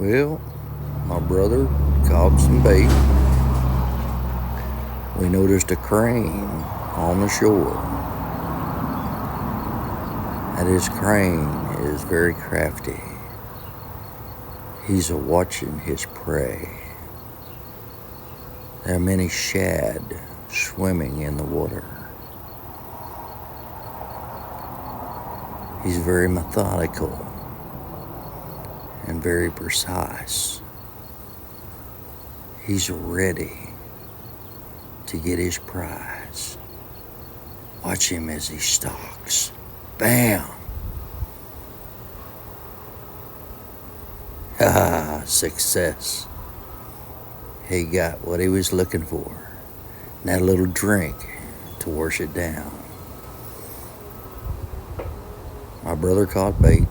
Well, my brother caught some bait. We noticed a crane on the shore. And this crane is very crafty. He's a-watching his prey. There are many shad swimming in the water. He's very methodical and very precise. He's ready to get his prize. Watch him as he stalks. Bam! Ah, success. He got what he was looking for. And that little drink to wash it down. My brother caught bait.